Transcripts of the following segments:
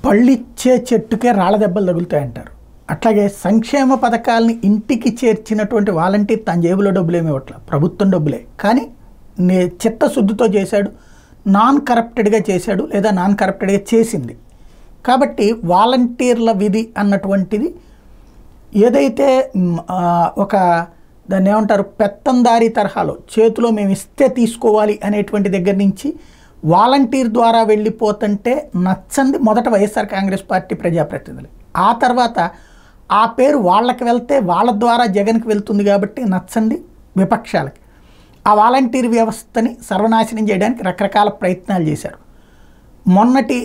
పళ్ళిచ్చే చెట్టుకే రాళ్ళ దెబ్బలు తగులుతాయంటారు. అట్లాగే సంక్షేమ పథకాలని ఇంటికి చేర్చినటువంటి వాలంటీర్ తన జేబులో డబ్బులు ఏమి ఇవ్వట్ల, ప్రభుత్వం డబ్బులే. కానీ చిత్తశుద్ధితో చేశాడు, నాన్ కరప్టెడ్గా చేశాడు, లేదా నాన్ కరప్టెడ్గా చేసింది. కాబట్టి వాలంటీర్ల విధి అన్నటువంటిది ఏదైతే ఒక దాన్ని ఏమంటారు పెత్తందారీ తరహాలో చేతిలో మేము ఇస్తే తీసుకోవాలి అనేటువంటి దగ్గర నుంచి వాలంటీర్ ద్వారా వెళ్ళిపోతుంటే నచ్చంది మొదట వైఎస్ఆర్ కాంగ్రెస్ పార్టీ ప్రజాప్రతినిధులు. ఆ తర్వాత ఆ పేరు వాళ్ళకి వెళ్తే వాళ్ళ ద్వారా జగన్కి వెళ్తుంది కాబట్టి నచ్చంది విపక్షాలకి. ఆ వాలంటీర్ వ్యవస్థని సర్వనాశనం చేయడానికి రకరకాల ప్రయత్నాలు చేశారు. మొన్నటి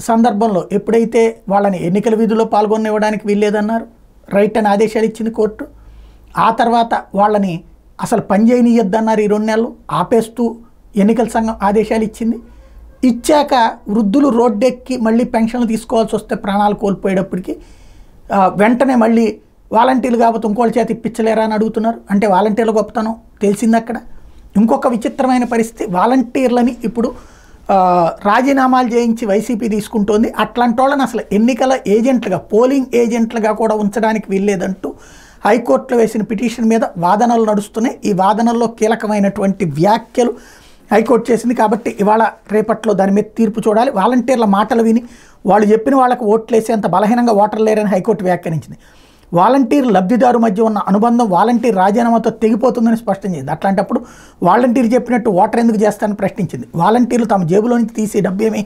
సందర్భంలో ఎప్పుడైతే వాళ్ళని ఎన్నికల విధుల్లో పాల్గొనివ్వడానికి వీల్లేదన్నారు, రైట్ అని ఆదేశాలు ఇచ్చింది కోర్టు. ఆ తర్వాత వాళ్ళని అసలు పని చేయనియద్దన్నారు, ఈ 2 నెలలు ఆపేస్తూ ఎన్నికల సంఘం ఆదేశాలు ఇచ్చింది. ఇచ్చాక వృద్ధులు రోడ్డెక్కి మళ్ళీ పెన్షన్లు తీసుకోవాల్సి వస్తే ప్రాణాలు కోల్పోయేటప్పటికి వెంటనే మళ్ళీ వాలంటీర్లు కాకపోతే ఇంకోళ్ళ చేత ఇప్పించలేరా అని అడుగుతున్నారు. అంటే వాలంటీర్ల గొప్పతనం తెలిసింది అక్కడ. ఇంకొక విచిత్రమైన పరిస్థితి, వాలంటీర్లని ఇప్పుడు రాజీనామాలు చేయించి వైసీపీ తీసుకుంటోంది. అట్లాంటి వాళ్ళని అసలు ఎన్నికల ఏజెంట్లుగా, పోలింగ్ ఏజెంట్లుగా కూడా ఉంచడానికి వీల్లేదంటూ హైకోర్టులో వేసిన పిటిషన్ మీద వాదనలు నడుస్తున్నాయి. ఈ వాదనల్లో కీలకమైనటువంటి వ్యాఖ్యలు హైకోర్టు చేసింది. కాబట్టి ఇవాళ రేపట్లో దాని మీద తీర్పు చూడాలి. వాలంటీర్ల మాటలు విని వాళ్ళు చెప్పిన వాళ్ళకు ఓట్లేసేంత బలహీనంగా ఓటర్లు లేరని హైకోర్టు వ్యాఖ్యానించింది. వాలంటీర్ లబ్ధిదారు మధ్య ఉన్న అనుబంధం వాలంటీర్ రాజీనామాతో తెగిపోతుందని స్పష్టం చేసింది. అట్లాంటప్పుడు వాలంటీర్ చెప్పినట్టు ఓటర్ ఎందుకు చేస్తారని ప్రశ్నించింది. వాలంటీర్లు తమ జేబులో నుంచి తీసి డబ్బు ఏమీ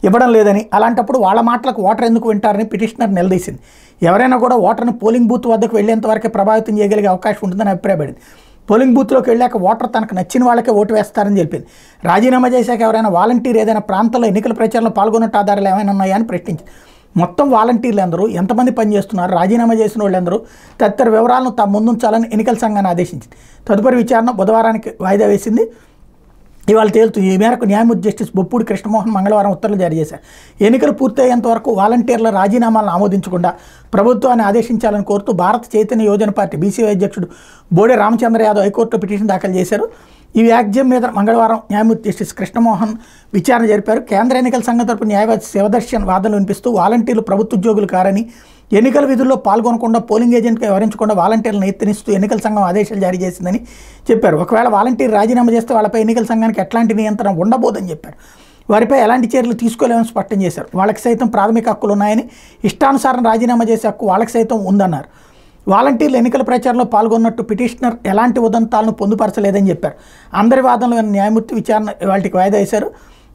ఇవ్వడం లేదని, అలాంటప్పుడు వాళ్ళ మాటలకు ఓటర్ ఎందుకు వింటారని పిటిషనర్ నిలదీసింది. ఎవరైనా కూడా ఓటర్ని పోలింగ్ బూత్ వద్దకు వెళ్లేంత వరకే ప్రభావితం చేయగలిగే అవకాశం ఉంటుందని అభిప్రాయపడింది. పోలింగ్ బూత్లోకి వెళ్ళాక ఓటర్ తనకు నచ్చిన వాళ్ళకే ఓటు వేస్తారని చెప్పింది. రాజీనామా చేశాక ఎవరైనా వాలంటీర్ ఏదైనా ప్రాంతంలో ఎన్నికల ప్రచారంలో పాల్గొన్నట్టు ఆధారాలు ఏమైనా ఉన్నాయా అని ప్రశ్నించింది. మొత్తం వాలంటీర్లు అందరూ ఎంతమంది పనిచేస్తున్నారు, రాజీనామా చేసిన వాళ్ళందరూ తదితర వివరాలను తాము ముందుంచాలని ఎన్నికల సంఘాన్ని ఆదేశించింది. తదుపరి విచారణ బుధవారానికి వాయిదా వేసింది. ఇవాళ తేలుతుంది. ఈ మేరకు న్యాయమూర్తి జస్టిస్ బొప్పూడి కృష్ణమోహన్ మంగళవారం ఉత్తర్వులు జారీ చేశారు. ఎన్నికలు పూర్తయ్యేంత వరకు వాలంటీర్ల రాజీనామాలను ఆమోదించకుండా ప్రభుత్వాన్ని ఆదేశించాలని కోరుతూ భారత చైతన్య యోజన పార్టీ బీసీవై అధ్యక్షుడు బోడే రామచంద్ర యాదవ్ హైకోర్టులో పిటిషన్ దాఖలు చేశారు. ఈ వ్యాజ్యం మీద మంగళవారం న్యాయమూర్తి జస్టిస్ కృష్ణమోహన్ విచారణ జరిపారు. కేంద్ర ఎన్నికల సంఘం తరపు న్యాయవాది శివదర్శన్ వాదనలు వినిపిస్తూ వాలంటీర్లు ప్రభుత్వ ఉద్యోగులు కారని, ఎన్నికల విధుల్లో పాల్గొనకుండా పోలింగ్ ఏజెంట్గా వ్యవహరించకుండా వాలంటీర్లను ఎత్తినిస్తూ ఎన్నికల సంఘం ఆదేశాలు జారీ చేసిందని చెప్పారు. ఒకవేళ వాలంటీర్ రాజీనామా చేస్తే వాళ్ళపై ఎన్నికల సంఘానికి ఎట్లాంటి నియంత్రణ ఉండబోదని చెప్పారు. వారిపై ఎలాంటి చర్యలు తీసుకోలేమని స్పష్టం చేశారు. వాళ్ళకి సైతం ప్రాథమిక హక్కులు ఉన్నాయని, ఇష్టానుసారం రాజీనామా చేసే హక్కు వాళ్ళకి సైతం ఉందన్నారు. వాలంటీర్లు ఎన్నికల ప్రచారంలో పాల్గొన్నట్టు పిటిషనర్ ఎలాంటి ఉదంతాలను పొందుపరచలేదని చెప్పారు. అందరి వాదనలు న్యాయమూర్తి విచారణ వాటికి వాయిదా వేశారు.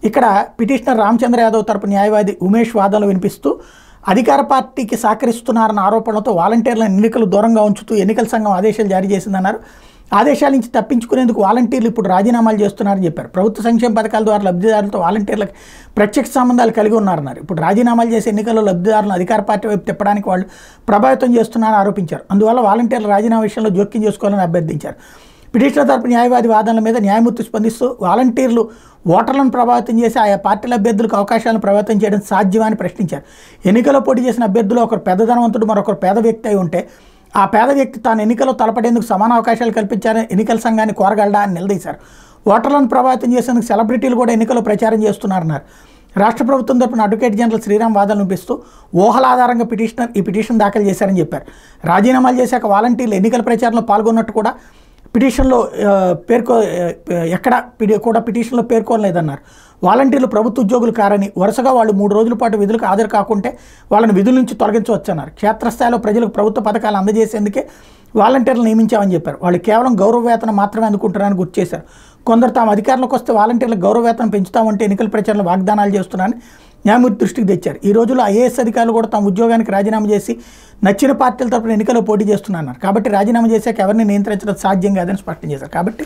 ఇక్కడ పిటిషనర్ రామచంద్ర యాదవ్ తరపు న్యాయవాది ఉమేష్ వాదనలు వినిపిస్తూ అధికార పార్టీకి సహకరిస్తున్నారన్న ఆరోపణలతో వాలంటీర్లను ఎన్నికలు దూరంగా ఉంచుతూ ఎన్నికల సంఘం ఆదేశాలు జారీ చేసిందన్నారు. ఆదేశాల నుంచి తప్పించుకునేందుకు వాలంటీర్లు ఇప్పుడు రాజీనామాలు చేస్తున్నారని చెప్పారు. ప్రభుత్వ సంక్షేమ పథకాల ద్వారా లబ్ధిదారులతో వాలంటీర్లకు ప్రత్యక్ష సంబంధాలు కలిగి ఉన్నారన్నారు. ఇప్పుడు రాజీనామాలు చేసే ఎన్నికల్లో లబ్ధిదారులను అధికార పార్టీ వైపు తిప్పడానికి వాళ్ళు ప్రభావితం చేస్తున్నారని ఆరోపించారు. అందువల్ల వాలంటీర్ల రాజీనామా విషయంలో జోక్యం చేసుకోవాలని అభ్యర్థించారు. పిటిషనర్ తరపు న్యాయవాది వాదనల మీద న్యాయమూర్తి స్పందిస్తూ వాలంటీర్లు ఓటర్లను ప్రభావితం చేసి ఆయా పార్టీల అభ్యర్థులకు అవకాశాలను ప్రభావితం చేయడం సాధ్యమని ప్రశ్నించారు. ఎన్నికల్లో పోటీ చేసిన అభ్యర్థులు ఒకరు పెద్ద ధనవంతుడు, మరొకరు పేద వ్యక్తి అయి ఉంటే ఆ పేద వ్యక్తి తాను ఎన్నికల్లో తలపడేందుకు సమాన అవకాశాలు కల్పించారని ఎన్నికల సంఘాన్ని కోరగలడా అని నిలదీశారు. ఓటర్లను ప్రభావితం చేసేందుకు సెలబ్రిటీలు కూడా ఎన్నికల్లో ప్రచారం చేస్తున్నారన్నారు. రాష్ట్ర ప్రభుత్వం తరపున అడ్వకేట్ జనరల్ శ్రీరామ్ వాదనలు వినిపిస్తూ ఊహల ఆధారంగా పిటిషనర్ ఈ పిటిషన్ దాఖలు చేశారని చెప్పారు. రాజీనామాలు చేశాక వాలంటీర్లు ఎన్నికల ప్రచారంలో పాల్గొన్నట్టు కూడా పిటిషన్లో పిటిషన్లో పేర్కొనలేదన్నారు. వాలంటీర్లు ప్రభుత్వ ఉద్యోగులు కారని, వరుసగా వాళ్ళు 3 రోజుల పాటు విధులకు హాజరు కాకుంటే వాళ్ళని విధుల నుంచి తొలగించవచ్చన్నారు. క్షేత్రస్థాయిలో ప్రజలకు ప్రభుత్వ పథకాలు అందజేసేందుకే వాలంటీర్లు నియమించామని చెప్పారు. వాళ్ళు కేవలం గౌరవ వేతనం మాత్రమే అందుకుంటారని గుర్తు చేశారు. కొందరు తాము అధికారంలోకి వస్తే వాలంటీర్లకు గౌరవ వేతనం పెంచుతామంటే ఎన్నికల ప్రచారంలో వాగ్దానాలు చేస్తున్నారని న్యాయమూర్తి దృష్టికి తెచ్చారు. ఈ రోజుల్లో ఐఏఎస్ అధికారులు కూడా తమ ఉద్యోగానికి రాజీనామా చేసి నచ్చిన పార్టీల తరపున ఎన్నికల్లో పోటీ చేస్తున్నారు. కాబట్టి రాజీనామా చేశాక ఎవరిని నియంత్రించడం సాధ్యం కాదని స్పష్టం చేశారు. కాబట్టి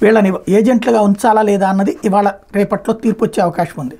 వీళ్ళని ఏజెంట్లుగా ఉంచాలా లేదా అన్నది ఇవాళ రేపట్లో తీర్పు వచ్చే అవకాశం ఉంది.